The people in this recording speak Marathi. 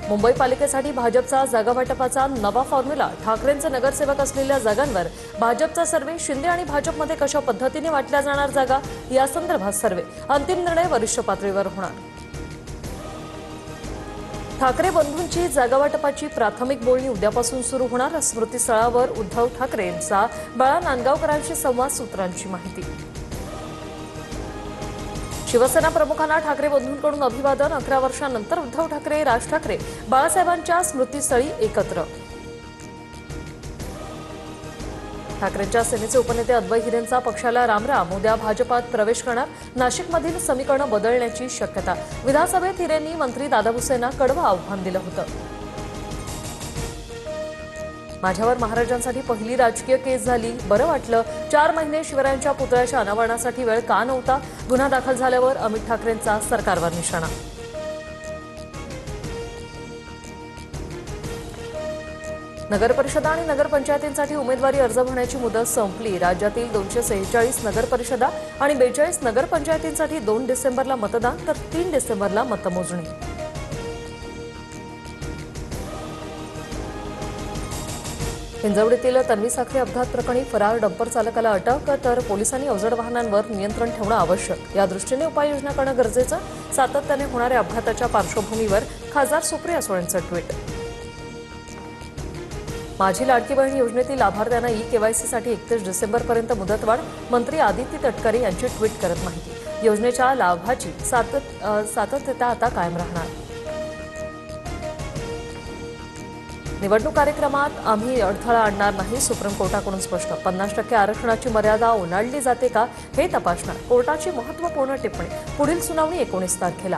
मुंबई पालिकेसाठी भाजपचा जागावाटपाचा नवा फॉर्म्युला। ठाकरेंचे नगरसेवक असलेल्या जागांवर भाजपचा सर्वे। शिंदे आणि भाजपमध्ये कशा पद्धतीने वाटल्या जाणार जागा या संदर्भात सर्वे। अंतिम निर्णय वरिष्ठ पातळीवर होणार। ठाकरे बंधूंची जागावाटपाची प्राथमिक बोलणी उद्यापासून सुरू होणार। स्मृतीस्थळावर उद्धव ठाकरेंचा बाळा नांदगावकरांशी संवाद। सूत्रांची माहिती। शिवसेना प्रमुखांना ठाकरे बंधूंकडून अभिवादन। 11 वर्षांनंतर उद्धव ठाकरे, राज ठाकरे बाळासाहेबांच्या स्मृतीस्थळी एकत्र। ठाकरेंच्या सेनेचे उपनेते अद्वै हिरेंचा पक्षाला रामराम। उद्या भाजपात प्रवेश करणार। नाशिकमधील समीकरण बदलण्याची शक्यता। विधानसभेत हिरेंनी मंत्री दादा भुसेंना कडवं आव्हान दिलं होतं। माझ्यावर महाराजांसाठी पहिली राजकीय केस झाली, बरं वाटलं। 4 महिने शिवरायांच्या पुतळ्याच्या अनावरणासाठी वेळ का नव्हता? गुन्हा दाखल झाल्यावर अमित ठाकरेंचा सरकारवर निशाणा। नगरपरिषदा आणि नगरपंचायतींसाठी उमेदवारी अर्ज भरण्याची मुदत संपली। राज्यातील 246 नगरपरिषदा आणि 42 नगरपंचायतींसाठी 2 डिसेंबरला मतदान तर 3 डिसेंबरला मतमोजणी। हिंजवडीतील तन्वी साखरे अपघात प्रकरणी फरार डंपर चालकाला अटक तर पोलिसांनी अवजड वाहनांवर नियंत्रण ठेवणं आवश्यक। या दृष्टीने उपाययोजना करणं गरजेचं। सातत्याने होणाऱ्या अपघाताच्या पार्श्वभूमीवर खासदार सुप्रिया सुळेंचं ट्विट। माझी लाडकी बहीण योजनेतील लाभार्थ्यांना ई-केवायसीसाठी 31 डिसेंबरपर्यंत मुदतवाढ। मंत्री आदिती तटकरे यांची ट्विट करत माहिती। योजनेच्या लाभाची सातत्यता आता कायम राहणार। निवडणूक कार्यक्रमात आम्ही अडथळा आणणार नाही। सुप्रीम कोर्टाकडून स्पष्ट। 50% आरक्षणाची मर्यादा ओलांडली जाते का हे तपासणार। कोर्टाची महत्त्वपूर्ण टिप्पणी। पुढील सुनावणी 19 तारखेला।